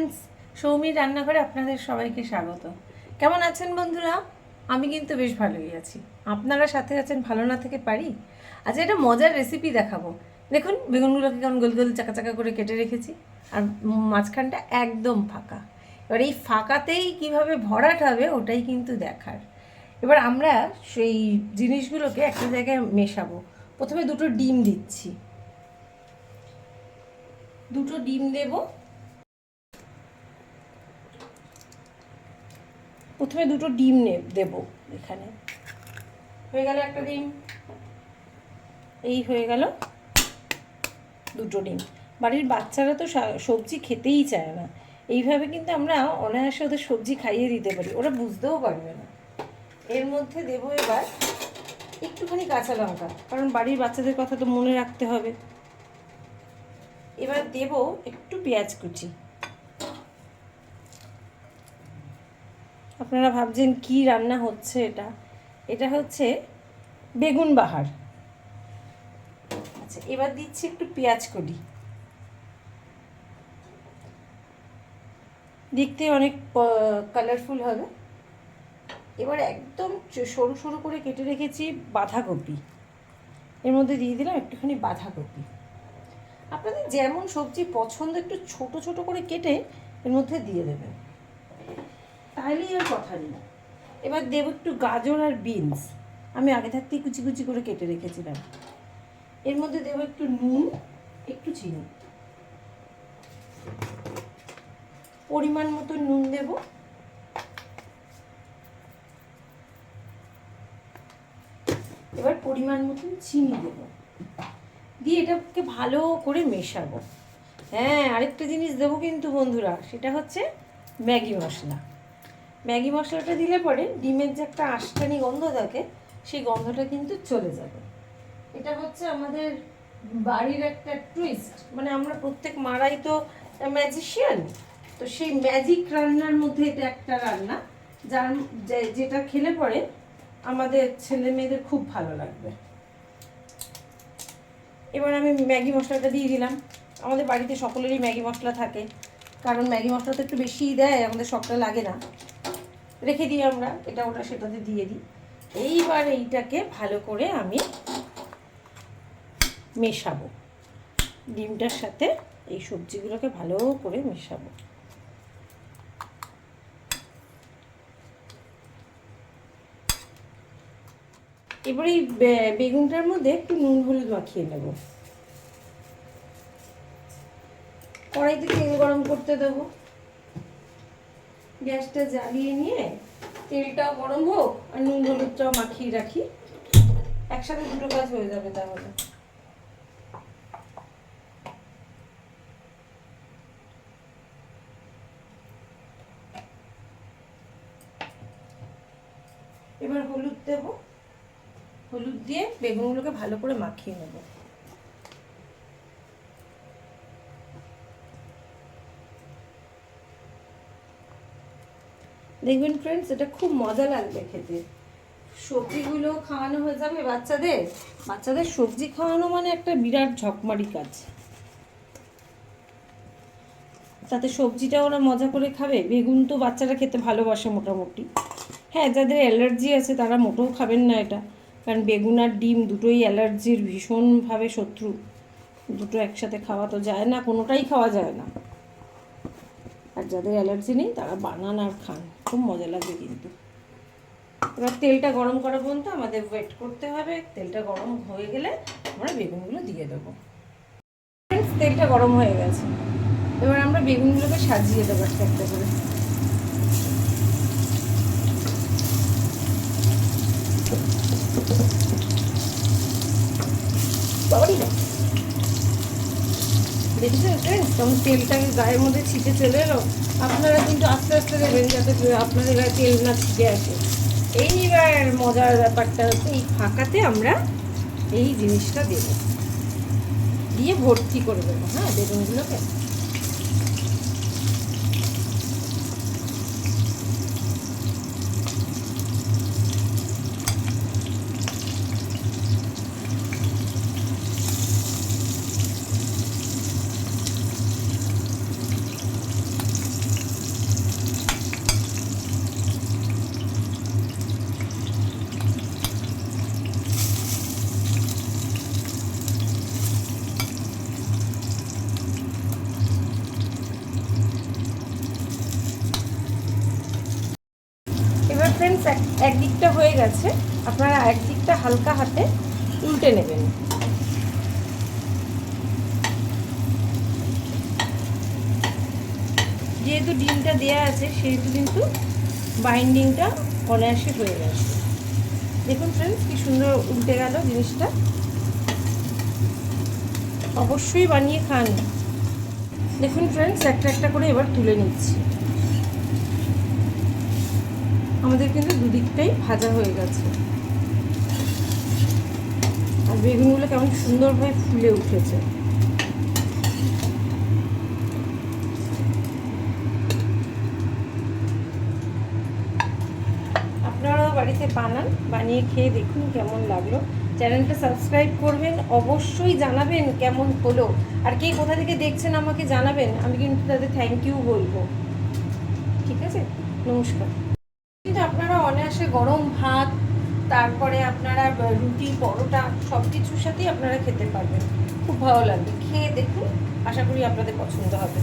Friends, Soumir রান্নাঘরে আপনাদের সবাইকে স্বাগত। কেমন আছেন বন্ধুরা? আমি কিন্তু বেশ ভালোই আছি। আপনারা সাথে আছেন, ভালো না থেকে পারি? আজ একটা মজার রেসিপি দেখাবো। দেখুন বেগুনগুলোকে কেমন গোল গোল চাকা চাকা করে কেটে রেখেছি, আর মাঝখানটা একদম ফাঁকা। এবার এই ফাঁকাতেই কিভাবে ভরাট হবে ওটাই কিন্তু দেখার। এবার আমরা সেই জিনিসগুলোকে একটা জায়গায় মেশাবো। প্রথমে দুটো ডিম দিচ্ছি, দুটো ডিম দেবো। প্রথমে দুটো ডিম দেবো। এখানে হয়ে গেল একটা ডিম, এই হয়ে গেল দুটো ডিম। বাড়ির বাচ্চারা তো সবজি খেতেই চায় না, এইভাবে কিন্তু আমরা অনায়াসে ওদের সবজি খাইয়ে দিতে পারি, ওরা বুঝতেও পারবে না। এর মধ্যে দেবো এবার একটুখানি কাঁচা লঙ্কা, কারণ বাড়ির বাচ্চাদের কথা তো মনে রাখতে হবে। এবার দেবো একটু পেঁয়াজ কুচি। আপনারা ভাবছেন কি রান্না হচ্ছে, এটা হচ্ছে বেগুন বাহার। আচ্ছা, এবার দিচ্ছি একটু পেঁয়াজ কলি, দেখতে অনেক কালারফুল হবে। এবার একদম সরু সরু করে কেটে রেখেছি বাঁধাকপি, এর মধ্যে দিয়ে দিলাম একটুখানি বাঁধাকপি। আপনাদের যেমন সবজি পছন্দ একটু ছোট ছোট করে কেটে এর মধ্যে দিয়ে দেবেন, তাহলেই আর কথা নেই। এবার দেবো একটু গাজর আর বিনস, আমি আগে থাকতেই কুচি কুচি করে কেটে রেখেছিলাম। এর মধ্যে দেবো একটু নুন, একটু চিনি, পরিমাণ মতো নুন দেব। এবার পরিমাণ মতন চিনি দেব, দিয়ে এটাকে ভালো করে মেশাবো। হ্যাঁ, আরেকটা জিনিস দেবো কিন্তু বন্ধুরা, সেটা হচ্ছে ম্যাগি মশলা। ম্যাগি মশলাটা দিলে পরে ডিমের যে একটা আঁশখানি গন্ধ থাকে, সেই গন্ধটা কিন্তু চলে যাবে। এটা হচ্ছে আমাদের বাড়ির একটা টুইস্ট, মানে আমরা প্রত্যেক মারাই তো ম্যাজিশিয়ান, তো সেই ম্যাজিক রান্নার মধ্যে এটা একটা রান্না, যেটা খেলে পরে আমাদের ছেলে মেয়েদের খুব ভালো লাগবে। এবার আমি ম্যাগি মশলাটা দিয়ে দিলাম। আমাদের বাড়িতে সকলেরই ম্যাগি মশলা থাকে, কারণ ম্যাগি মশলা তো একটু বেশিই দেয়, আমাদের সবটা লাগে না, রেখে দিই আমরা, এটা ওটা সেটাতে দিয়ে দিই। এইবার এইটাকে ভালো করে আমি মেশাবো, ডিমটার সাথে এই সবজিগুলোকে ভালো করে মেশাবো। এবার এই বেগুনটার মধ্যে একটু নুন হলুদ মাখিয়ে নেব। কড়াইতে তেল গরম করতে দেবো, গ্যাসটা জ্বালিয়ে নিয়ে তেলটাও গরম হোক আর নুন হলুদটাও মাখিয়ে রাখি, একসাথে দুটো কাজ হয়ে যাবে তাহলে। এবার হলুদ দেব, হলুদ দিয়ে বেগুনগুলোকে ভালো করে মাখিয়ে নেব। দেখবেন ফ্রেন্ডস, এটা খুব মজা লাগবে খেতে। সবজিগুলো খাওয়ানো হয়ে যাবে বাচ্চাদের সবজি খাওয়ানো মানে একটা বিরাট ঝকমারি কাজ। তাতে সবজিটা ওরা মজা করে খাবে। বেগুন তো বাচ্চারা খেতে ভালোবাসে মোটামুটি। হ্যাঁ, যাদের অ্যালার্জি আছে তারা মোটেও খাবেন না এটা, কারণ বেগুন আর ডিম দুটোই অ্যালার্জির ভীষণভাবে শত্রু। দুটো একসাথে খাওয়া তো যায় না, কোনোটাই খাওয়া যায় না। আর যাদের অ্যালার্জি নেই তারা বানান আর খান, খুব মজা লাগবে কিন্তু। এবার তেলটা গরম করা পর্যন্ত আমাদের ওয়েট করতে হবে। তেলটা গরম হয়ে গেলে আমরা বেগুনগুলো দিয়ে দেবো। তেলটা গরম হয়ে গেছে, এবার আমরা বেগুনগুলোকে সাজিয়ে দেবো একটা একটা করে। দেখেছেন ফ্রেন্ডস, তখন তেলটাকে গায়ের মধ্যে ছিটে চলে এলো। আপনারা কিন্তু আস্তে আস্তে দেবেন যাতে আপনাদের গায়ে তেল না ছিটে আসে। এইবার মজার ব্যাপারটা হচ্ছে এই ফাঁকাতে আমরা এই জিনিসটা দেবো, দিয়ে ভর্তি করে দেবো। হ্যাঁ, বেগুনগুলোকে ফ্রেন্ডস একদিকটা হয়ে গেছে, আপনারা একদিকটা হালকা হাতে উল্টে নেবেন। যেহেতু ডিমটা দেওয়া আছে সেহেতু কিন্তু বাইন্ডিংটা অনায়াসে হয়ে গেছে। দেখুন ফ্রেন্ডস কি সুন্দর উল্টে গেল জিনিসটা। অবশ্যই বানিয়ে খান। দেখুন ফ্রেন্ডস একটা একটা করে এবার তুলে নিচ্ছি। আমাদের কিন্তু দুদিকটাই ভাজা হয়ে গেছে, আর বেগুনগুলো কেমন সুন্দরভাবে ফুলে উঠেছে। আপনারাও বাড়িতে বানান, বানিয়ে খেয়ে দেখুন কেমন লাগলো। চ্যানেলটা সাবস্ক্রাইব করবেন, অবশ্যই জানাবেন কেমন হলো, আর কে কোথা থেকে দেখছেন আমাকে জানাবেন, আমি কিন্তু তাদের থ্যাংক ইউ বলবো। ঠিক আছে, নমস্কার। কিন্তু আপনারা অনায়াসে গরম ভাত, তারপরে আপনারা রুটি, পরোটা সব কিছুর সাথেই আপনারা খেতে পারবেন, খুব ভালো লাগবে। খেয়ে দেখুন, আশা করি আপনাদের পছন্দ হবে।